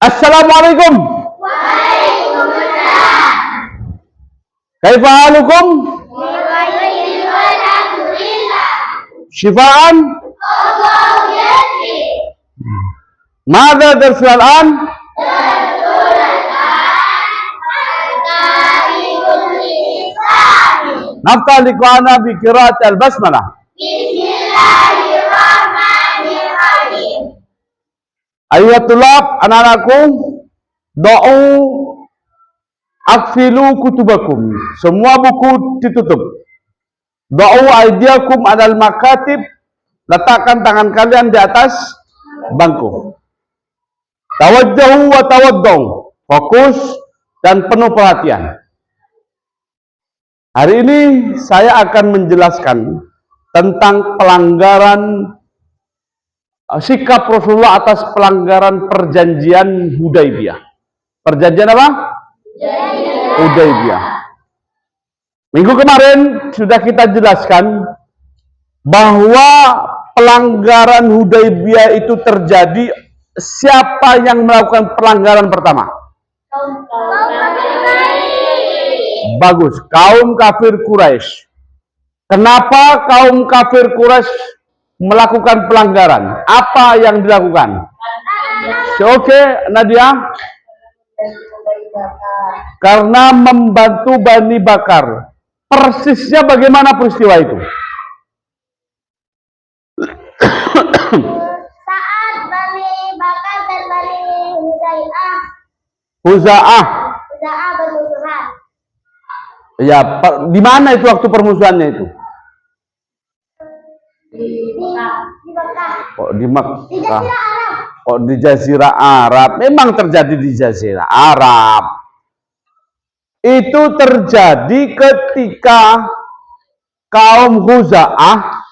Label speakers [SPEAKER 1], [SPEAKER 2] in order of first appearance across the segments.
[SPEAKER 1] Assalamualaikum.
[SPEAKER 2] Waalaikumsalam.
[SPEAKER 1] Kaifa halukum? Syifaan?
[SPEAKER 2] Allahu yasfi.
[SPEAKER 1] Mada darsul an? Naftah liqa'ana bi qira'at al-basmalah.
[SPEAKER 2] Bismillahirrahmanirrahim.
[SPEAKER 1] Ayat tulab anak-anakku, do'u akfilu kutubakum. Semua buku ditutup. Do'u aidiakum alal makatib. Letakkan tangan kalian di atas bangku. Tawajjahu wa tawaddau. Fokus dan penuh perhatian. Hari ini saya akan menjelaskan tentang pelanggaran sikap Rasulullah atas pelanggaran perjanjian Hudaibiyah. Perjanjian apa? Hudaibiyah. Minggu kemarin sudah kita jelaskan bahwa pelanggaran Hudaibiyah itu terjadi. Siapa yang melakukan pelanggaran pertama? Bagus, kaum kafir Quraisy. Kenapa kaum kafir Quraisy melakukan pelanggaran? Apa yang dilakukan? Oke, Nadia. Karena membantu Bani Bakar. Persisnya bagaimana peristiwa itu?
[SPEAKER 2] Saat Bani Bakar dan Bani
[SPEAKER 1] Huza'ah
[SPEAKER 2] bermusuhan.
[SPEAKER 1] Ya, di mana itu waktu permusuhannya itu?
[SPEAKER 2] Di Mekah.
[SPEAKER 1] Kok di
[SPEAKER 2] Di
[SPEAKER 1] Makkah?
[SPEAKER 2] Jazirah Arab.
[SPEAKER 1] Kok di Jazirah Arab? Memang terjadi di Jazirah Arab. Itu terjadi ketika kaum Huza'ah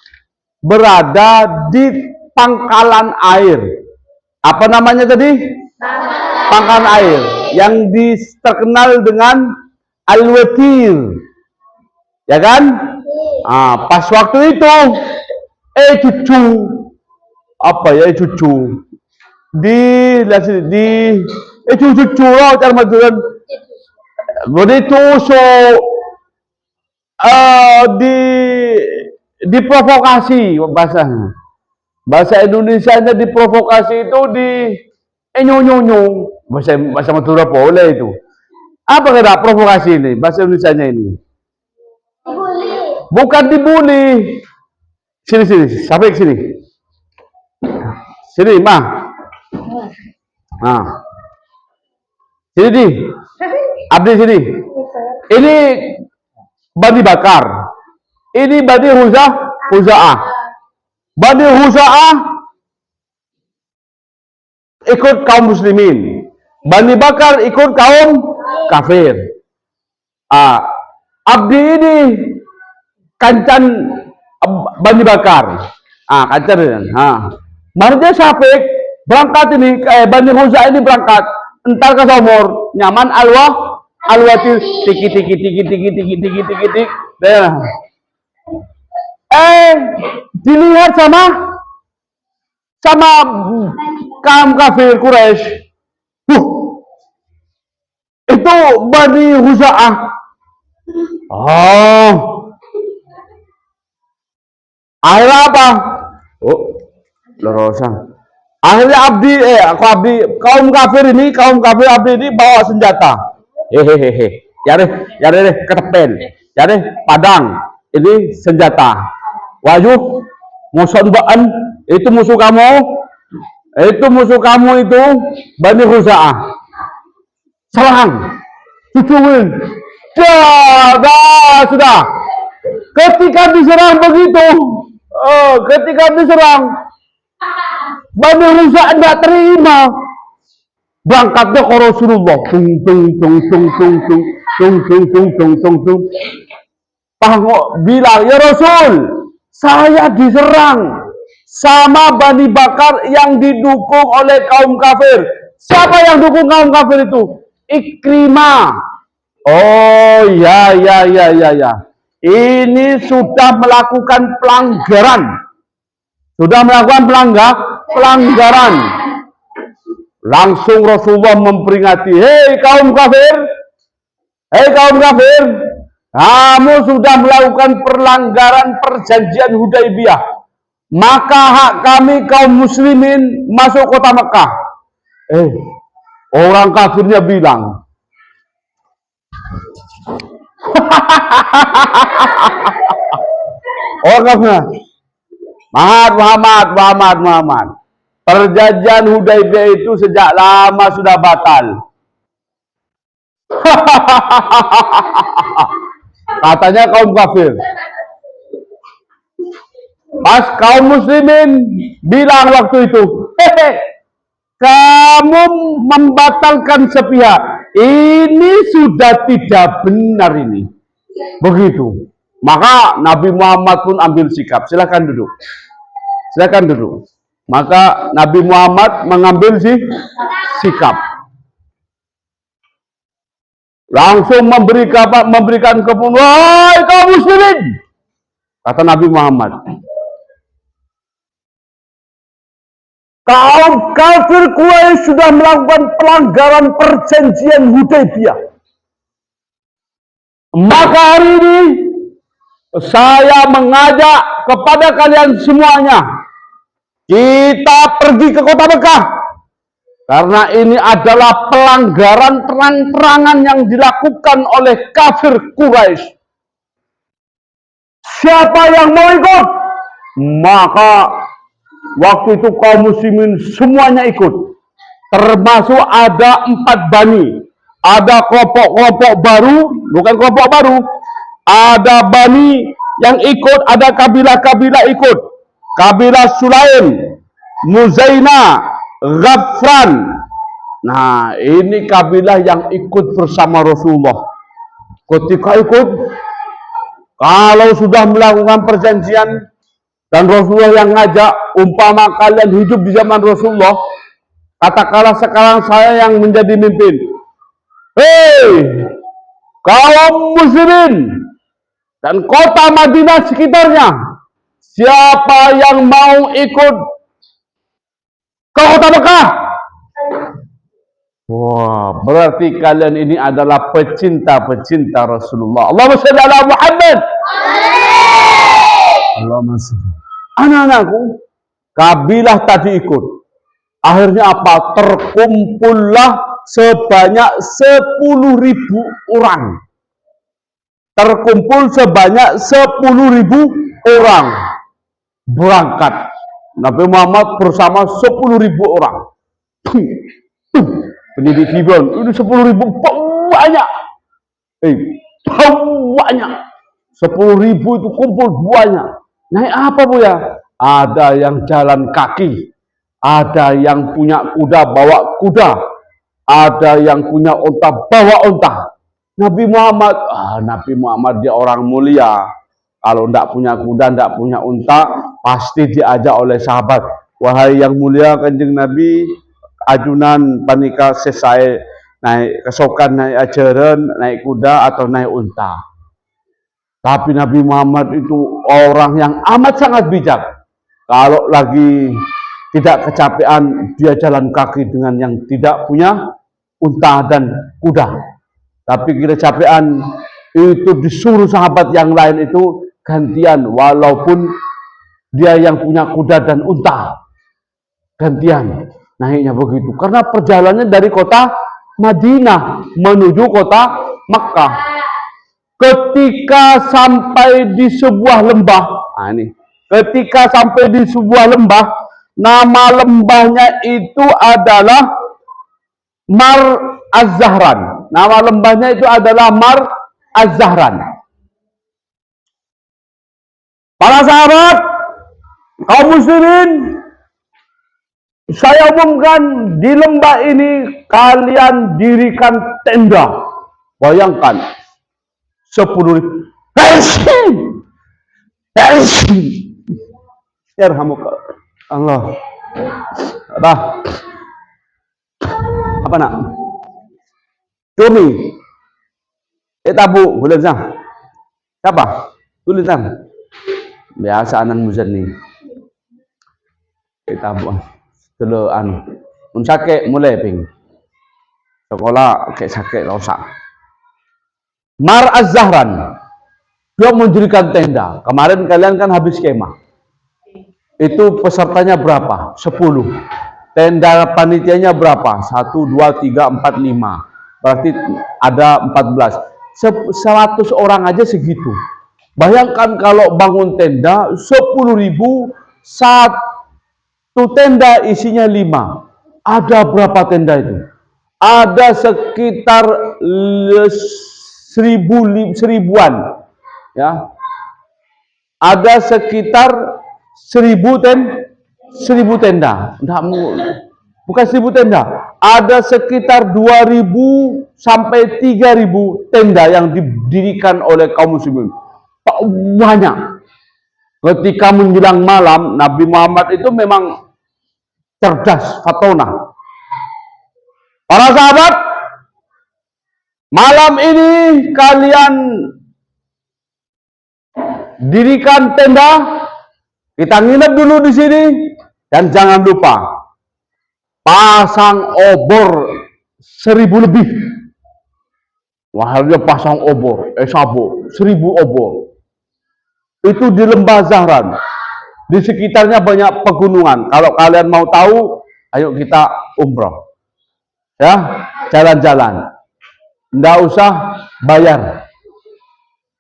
[SPEAKER 1] berada di pangkalan air. Apa namanya tadi? Pangkalan air yang terkenal dengan Al-Watir. Ya kan? Pas waktu itu cucu apa ya cucu cucu loh cara majuan begitu diprovokasi bahasa Indonesianya diprovokasi itu nyonyong bahasa Madura boleh itu. Apa kata provokasi ini bahasa Indonesianya ini?
[SPEAKER 2] Dibully.
[SPEAKER 1] Bukan dibully. Sini sampai ke sini. Sini mah. Sini di. Abdi sini. Ini Bani Bakar. Ini Bani Huza'ah. Bani Huza'ah ikut kaum muslimin. Bani Bakar ikut kaum kafir. Abdi ini kancan Bani Bakar. Kancan. Marja Syafiq berangkat ini, Bani Huza'ah ini berangkat. Entar ke Somor, nyaman alwati tiki. Dilihat sama kaum kafir Quraisy. Itu Bani Huza'ah. Akhirnya apa? Lorosan. Akhirnya kaum kafir Abdi ini bawa senjata. Yare ketepel. Yare padang. Ini senjata. Wahyu musuh baan itu musuh kamu. Itu musuh kamu itu Bani Huza'ah. Serang. Cucuin. Sudah. Ketika diserang begitu. Bani Huza'ah tidak terima. Berangkatnya ke Rasulullah. Bilang, ya Rasul, saya diserang sama Bani Bakar yang didukung oleh kaum kafir. Siapa yang dukung kaum kafir itu? Ikrimah. Oh ya. Ini sudah melakukan pelanggaran. Pelanggaran. Langsung Rasulullah memperingati, hei kaum kafir, kamu sudah melakukan pelanggaran perjanjian Hudaibiyah. Maka hak kami kaum muslimin masuk kota Mekah. Orang kafirnya bilang, orang kafirnya, Muhammad. Perjanjian Hudaibiyah itu sejak lama sudah batal. Katanya kaum kafir. Pas kaum muslimin bilang waktu itu, kamu membatalkan sepihak. Ini sudah tidak benar ini. Begitu. Maka Nabi Muhammad pun ambil sikap. Silakan duduk. Maka Nabi Muhammad mengambil sikap. Langsung memberikan keputusan, wahai kaum muslimin, kata Nabi Muhammad, kaum kafir Quraisy sudah melakukan pelanggaran perjanjian Hudaibiyah. Maka hari ini saya mengajak kepada kalian semuanya, kita pergi ke kota Mekah. Karena ini adalah pelanggaran terang-terangan yang dilakukan oleh kafir Quraisy. Siapa yang mau ikut? Maka waktu itu kaum muslimin semuanya ikut. Termasuk ada 4 bani. Ada kelompok-kelompok baru, bukan kelompok baru. Ada bani yang ikut, ada kabilah-kabilah ikut. Kabilah Sulaim, Muzaina, Ghafran. Nah, ini kabilah yang ikut bersama Rasulullah. Ketika ikut, kalau sudah melakukan perjanjian dan Rasulullah yang ngajak, umpama kalian hidup di zaman Rasulullah, katakanlah sekarang saya yang menjadi mimpin. Hei, kaum muslimin dan kota Madinah sekitarnya, siapa yang mau ikut ke kota Mekah? Wah, berarti kalian ini adalah pecinta-pecinta Rasulullah. Allahumma shalli ala Muhammad. Allahumma shalli. Anak-anakku, kabilah tadi ikut. Akhirnya apa? Terkumpullah sebanyak 10.000 orang. Terkumpul sebanyak 10.000 orang. Berangkat. Nabi Muhammad bersama 10.000 orang. Pendidik Fibon, ini 10.000 banyak. Banyak. 10.000 itu kumpul banyak. Naik apa bu ya? Ada yang jalan kaki. Ada yang punya kuda bawa kuda. Ada yang punya unta bawa unta. Nabi Muhammad dia orang mulia. Kalau tidak punya kuda, tidak punya unta, pasti diajak oleh sahabat. Wahai yang mulia Kanjeng Nabi, ajunan panika sesai naik kesokan, naik ajaran, naik kuda atau naik unta. Tapi Nabi Muhammad itu orang yang amat sangat bijak. Kalau lagi tidak kecapean, dia jalan kaki dengan yang tidak punya unta dan kuda. Tapi kecapean itu disuruh sahabat yang lain itu gantian, walaupun dia yang punya kuda dan unta, gantian naiknya begitu. Karena perjalanannya dari kota Madinah menuju kota Makkah. Ketika sampai di sebuah lembah, nama lembahnya itu adalah Mar Az-Zahran. Nama lembahnya itu adalah Mar Az-Zahran. Para sahabat, kaum muslimin, saya umumkan di lembah ini kalian dirikan tenda. Bayangkan 10.000. Allah. Apa nak? Tumi. Tabu, boleh sang. Siapa? Tulis sang. Biasa anak muzanni. Tabu. Telaan. sakit mulai ping. Sekolah kayak sakit rosak. Mar Az-Zahran dia mendirikan tenda. Kemarin kalian kan habis kemah. Itu pesertanya berapa? 10. Tenda panitianya berapa? 1, 2, 3, 4, 5. Berarti ada 14. 100 orang aja segitu. Bayangkan kalau bangun tenda 10.000, satu tenda isinya 5. Ada berapa tenda itu? Ada sekitar seribuan, ya. Ada sekitar 1000 tenda. Bukan 1000 tenda. Ada sekitar 2000 sampai 3000 tenda yang didirikan oleh kaum muslimin. Banyak. Ketika menjelang malam, Nabi Muhammad itu memang cerdas, fatona. Para sahabat, malam ini kalian dirikan tenda, kita nginep dulu di sini, dan jangan lupa pasang obor 1000 lebih. Wah, dia pasang obor, sabuk 1000 obor. Itu di Lembah Zahran. Di sekitarnya banyak pegunungan. Kalau kalian mau tahu, ayo kita umroh. Ya, jalan-jalan. Nggak usah bayar.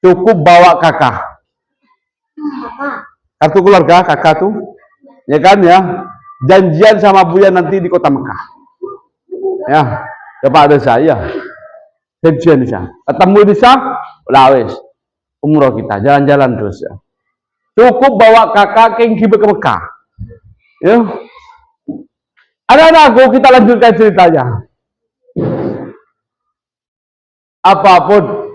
[SPEAKER 1] Cukup bawa kakak. Kartu keluarga kakak tuh. Ya kan ya. Janjian sama Buya nanti di kota Mekah. Ya, kepada saya. Janjian di sana. Ketemu di sana, lawes. Umroh kita, jalan-jalan terus ya. Cukup bawa kakak ke Mekah. Ya. Anak-anakku, kita lanjutkan ceritanya. Apapun.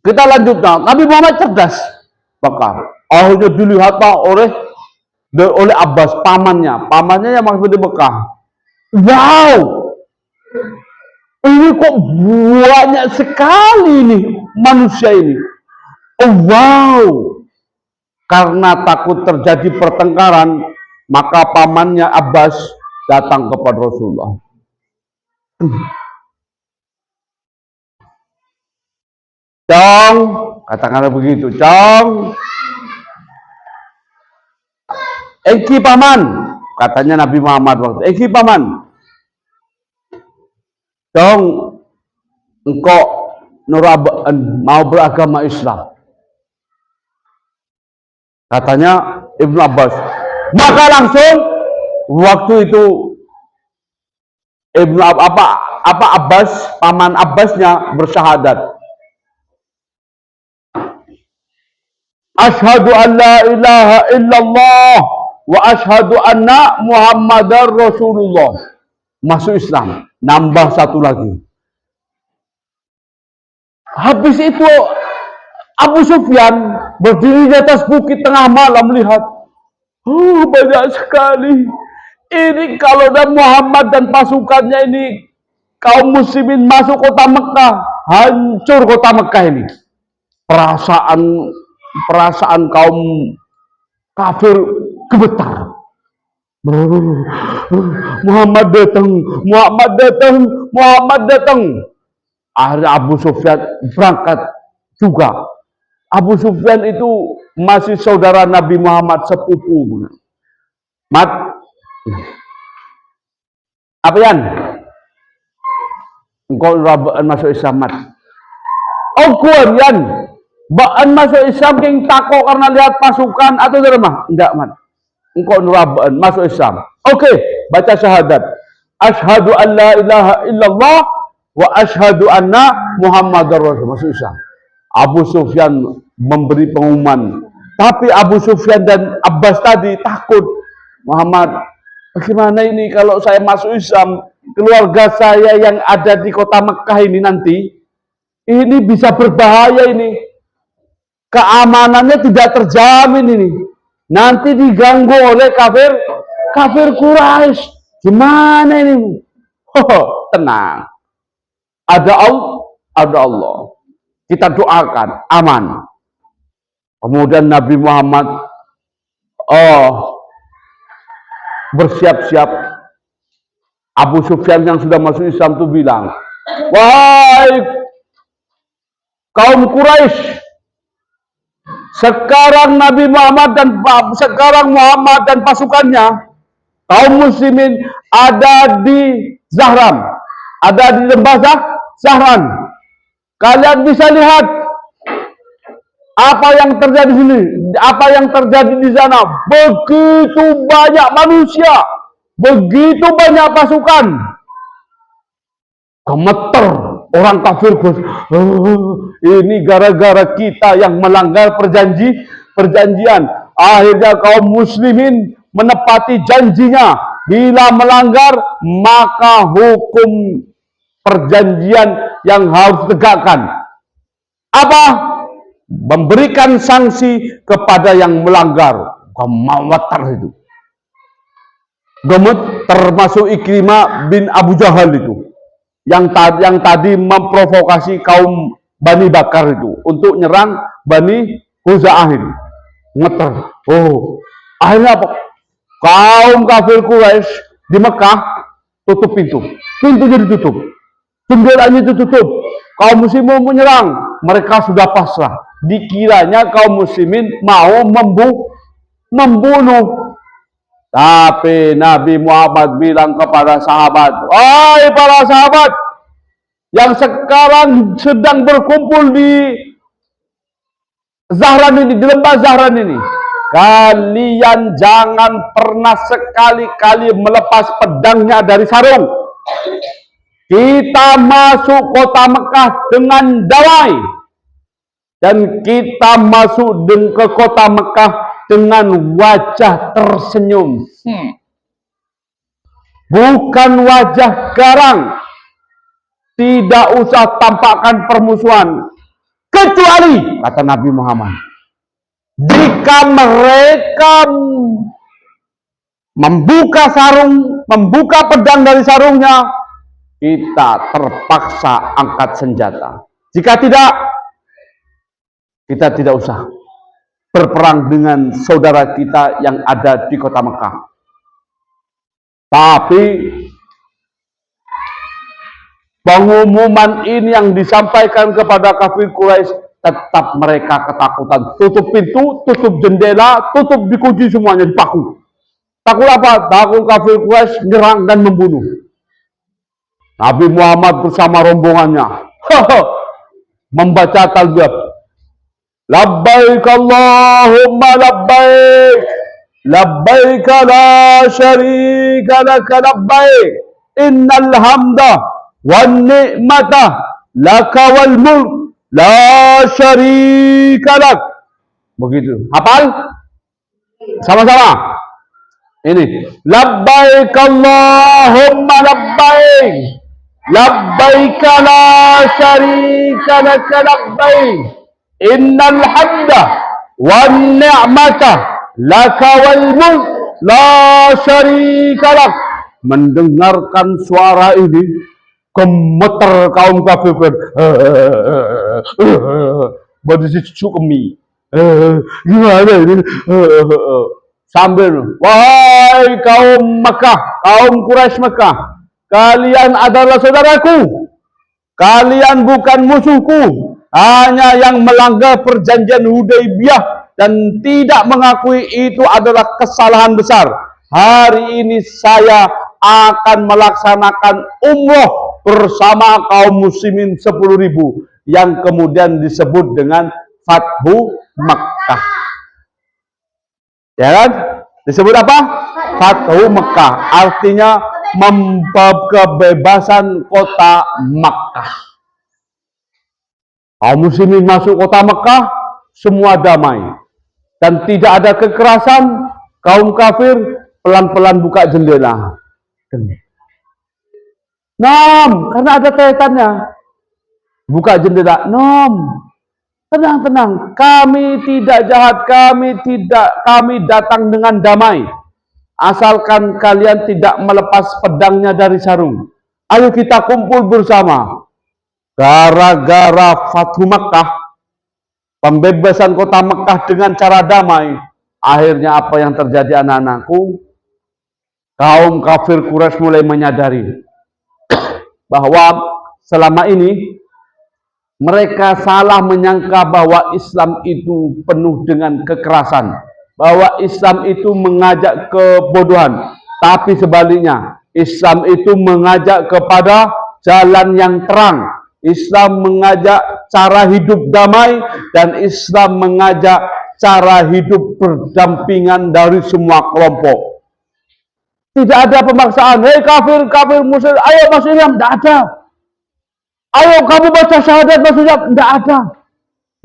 [SPEAKER 1] Kita lanjutkan. Nabi Muhammad cerdas. Maka akhirnya dilihat oleh Abbas, pamannya. Pamannya yang masuk di Mekah. Wow! Ini kok banyak sekali nih manusia ini. Oh wow! Karena takut terjadi pertengkaran, maka pamannya Abbas datang kepada Rasulullah. Cong, katakanlah begitu, Cong. Engki paman, katanya Nabi Muhammad waktu. Engki paman. Cong, engkau mau beragama Islam. Katanya Ibnu Abbas. Maka langsung waktu itu Ibnu Abbas, paman Abbasnya bersyahadat. Asyhadu an la ilaha illallah wa asyhadu anna Muhammadar Rasulullah. Masuk Islam, nambah satu lagi. Habis itu Abu Sufyan berdiri di atas bukit tengah malam melihat, oh banyak sekali. Ini kalau ada Muhammad dan pasukannya ini, kaum muslimin masuk kota Mekah, hancur kota Mekah ini. Perasaan kaum kafir gemetar. Muhammad datang, Muhammad datang, Muhammad datang. Akhirnya Abu Sufyan berangkat juga. Abu Sufyan itu masih saudara Nabi Muhammad, sepupu. Mat, apa yan? Engkau rabaan masuk Islam, Mat. Oh, kuan yan. Baan masuk Islam yang takut karena lihat pasukan atau dari mah? Enggak, Mat. Engkau rabaan masuk Islam. Oke, baca syahadat. Asyhadu an la ilaha illallah wa asyhadu anna Muhammadar Rasul. Masuk Islam. Abu Sufyan memberi pengumuman. Tapi Abu Sufyan dan Abbas tadi takut. Muhammad, bagaimana ini kalau saya masuk Islam, keluarga saya yang ada di kota Mekah ini nanti, ini bisa berbahaya ini. Keamanannya tidak terjamin ini. Nanti diganggu oleh kafir Quraisy. Gimana ini? Oh, tenang. Ada Allah. Kita doakan aman. Kemudian Nabi Muhammad bersiap-siap. Abu Sufyan yang sudah masuk Islam itu bilang, wahai kaum Quraisy, sekarang Muhammad dan pasukannya, kaum muslimin ada di Zahran, ada di lembah Zahran. Kalian bisa lihat apa yang terjadi di sini, apa yang terjadi di sana. Begitu banyak manusia, begitu banyak pasukan. Gemeter orang kafir. Ini gara-gara kita yang melanggar perjanjian. Akhirnya kaum muslimin menepati janjinya. Bila melanggar, maka hukum perjanjian yang harus tegakkan. Apa? Memberikan sanksi kepada yang melanggar. Gemeter itu. Gemet termasuk Ikrimah bin Abu Jahal itu. Yang tadi memprovokasi kaum Bani Bakar itu untuk nyerang Bani Huza'ah ini. Ngeter. Oh, akhirnya apa? Kaum kafir Quraisy di Mekah tutup pintu. Pintunya ditutup. Jendelanya ditutup. Kaum muslimin menyerang. Mereka sudah pasrah. Dikiranya kaum muslimin mau membunuh. Tapi Nabi Muhammad bilang kepada sahabat, wahai para sahabat yang sekarang sedang berkumpul di Zahran ini, di lembah Zahran ini, kalian jangan pernah sekali-kali melepas pedangnya dari sarung. Kita masuk kota Mekah dengan damai, dan kita masuk ke kota Mekah dengan wajah tersenyum. Bukan wajah garang. Tidak usah tampakkan permusuhan. Kecuali, kata Nabi Muhammad, jika mereka membuka pedang dari sarungnya, kita terpaksa angkat senjata. Jika tidak, kita tidak usah berperang dengan saudara kita yang ada di kota Mekah. Tapi pengumuman ini yang disampaikan kepada kafir Quraisy, tetap mereka ketakutan. Tutup pintu, tutup jendela, tutup dikunci semuanya, dipaku. Takut apa? Takut kafir Quraisy nyerang dan membunuh. Nabi Muhammad bersama rombongannya membaca talbiyah. Labbaik Allahumma labbaik, labbaik la syarika laka labbaik, innal hamda wan ni'mata laka wal mulk la syarika lak. Begitu. Hafal? Sama-sama. Ini. Labbaik Allahumma labbaik, labbaik la syarika laka labbaik, innal hamda wan ni'mata laka wal mulk la syarika lak. Mendengarkan suara ini, gemeter kaum kafir. Berdisi cukemi. Gimana ini? Sambil, wahai kaum Mekah, kaum Quraisy Mekah, kalian adalah saudaraku. Kalian bukan musuhku. Hanya yang melanggar perjanjian Hudaybiyah dan tidak mengakui itu adalah kesalahan besar. Hari ini saya akan melaksanakan umroh bersama kaum muslimin 10.000 yang kemudian disebut dengan Fathu Makkah. Ya kan? Disebut apa? Fathu Makkah. Artinya kebebasan kota Makkah. Kaum muslimin masuk kota Mekah, semua damai. Dan tidak ada kekerasan. Kaum kafir pelan-pelan buka jendela. Karena ada kaitannya. Buka jendela. Tenang. Kami tidak jahat. Kami datang dengan damai. Asalkan kalian tidak melepas pedangnya dari sarung. Ayo kita kumpul bersama. Gara-gara Fathu Makkah, pembebasan kota Mekah dengan cara damai, akhirnya apa yang terjadi anak-anakku? Kaum kafir Quraisy mulai menyadari bahwa selama ini mereka salah menyangka bahwa Islam itu penuh dengan kekerasan, bahwa Islam itu mengajak kebodohan. Tapi sebaliknya, Islam itu mengajak kepada jalan yang terang. Islam mengajak cara hidup damai, dan Islam mengajak cara hidup berdampingan dari semua kelompok. Tidak ada pemaksaan. Hei kafir, kafir musyrik, ayo masuk Islam. Tidak ada. Ayo kamu baca syahadat masuk Islam. Tidak ada.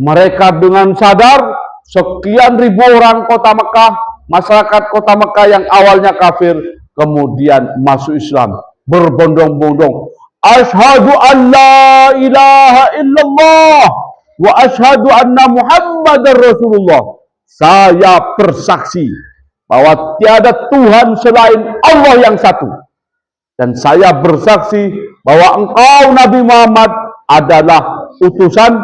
[SPEAKER 1] Mereka dengan sadar, sekian ribu orang kota Mekah, masyarakat kota Mekah yang awalnya kafir, kemudian masuk Islam berbondong-bondong. Asyhadu an la ilaha illallah wa asyhadu anna Muhammadar Rasulullah. Saya bersaksi bahwa tiada Tuhan selain Allah yang satu. Dan saya bersaksi bahwa engkau Nabi Muhammad adalah utusan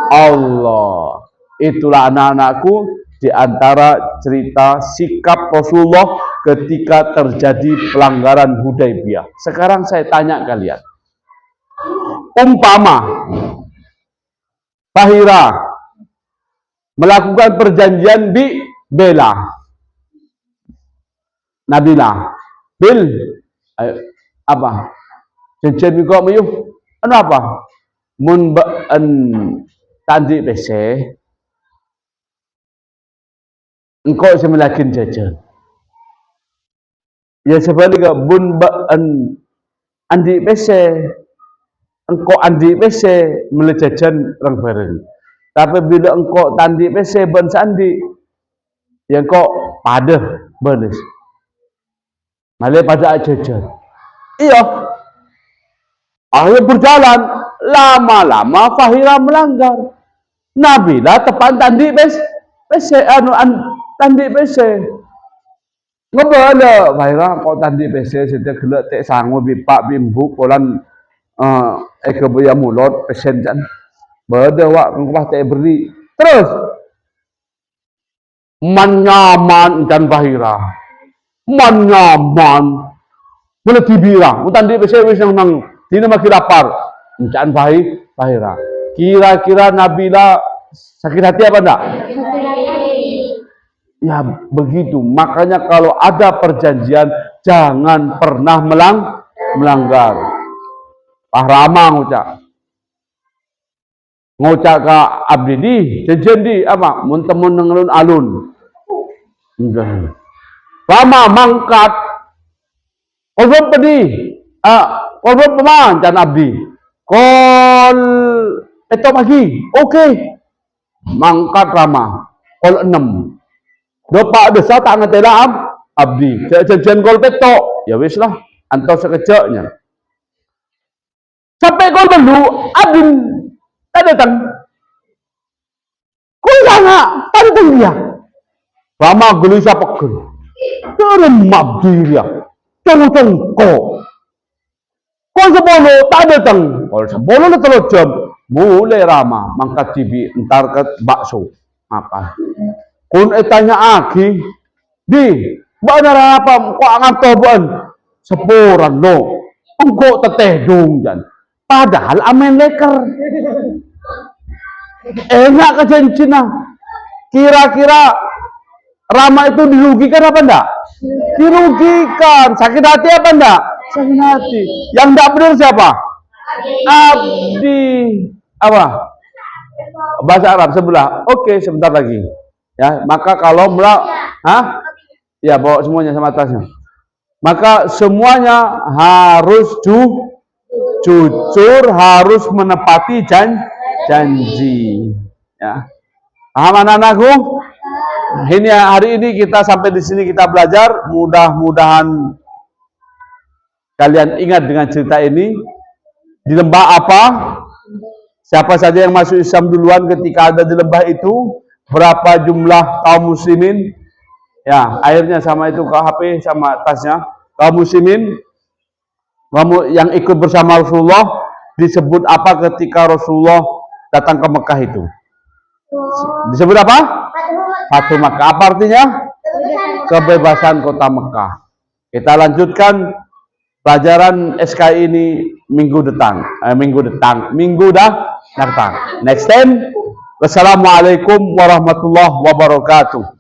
[SPEAKER 1] Allah. Itulah anak-anakku di antara cerita sikap Rasulullah ketika terjadi pelanggaran Hudaybiyah. Sekarang saya tanya kalian. Umpama Fahira melakukan perjanjian di Bela. Nabila. Bil, ayo, apa? Cincin miko mayuh. Anu apa? Mun ba'an tandi bese. Engkau semelakin jajan. Ya sebaliknya bun ba'an andi bese. Engkau andi bese melejajan orang bareng. Tapi bila engkau tandi bese ban sandi, ya engkau pada banes. Malah pada jajan. Iya. Akhirnya berjalan, lama-lama Fahira melanggar. Nabila tepan tandi bese tandi bese. Ngebala Fahira kok tandi bese setiap gelek tek sangu bipak bimbuk polan kebuya mulut pesen kan. Bada wak ngubah tek beri. Terus menyaman dan Fahira. Menyaman. Boleh dibira, tandi bese wis nang dina makin lapar. Encan Fahira. Kira-kira Nabila sakit hati apa enggak? Ya begitu. Makanya kalau ada perjanjian jangan pernah melanggar. Pak Rama ngucap ke abdi di jejen di apa? Mun temun ngelun alun. Rama mangkat. Kolom pedih. Kolom peman can abdi. Kol itu pagi. Oke. Mangkat Rama. Kol 6. Dopak desa tak ngetela abdi. Jejen kol petok. Ya wis lah. Antos sekejapnya. Sampai kol dulu abdi tak datang. Kol sangat tak datang dia. Rama gelisah pegel. Turun abdi dia. Tunggu kau sebolo tak datang. Kalau sebolo le telur jam, mulai Rama mangkat tibi entar ke bakso apa. Kun tanya aki di mana apa kau ngatoban seporan lo. Engkau teteh dong jan. Padahal amen leker. Enak ke cincina. Kira-kira Rama itu dirugikan apa enggak? Dirugikan. Sakit hati apa enggak? Sakit hati. Yang enggak benar siapa? Abdi. Apa? Bahasa Arab sebelah. Oke, sebentar lagi. Ya, maka kalau ya bawa semuanya sama tasnya. Maka semuanya harus jujur, harus menepati janji. Ya. Paham anak-anakku? Ini hari ini kita sampai di sini kita belajar. Mudah-mudahan kalian ingat dengan cerita ini. Di lembah apa? Siapa saja yang masuk Islam duluan ketika ada di lembah itu? Berapa jumlah kaum muslimin? Ya, airnya sama itu ke HP sama tasnya. Kaum muslimin kamu yang ikut bersama Rasulullah disebut apa ketika Rasulullah datang ke Mekah itu? Disebut apa? Fatu Makkah. Apa artinya? Kebebasan kota Mekah. Kita lanjutkan pelajaran SKI ini minggu datang. Minggu datang. Next time. Wassalamualaikum warahmatullahi wabarakatuh.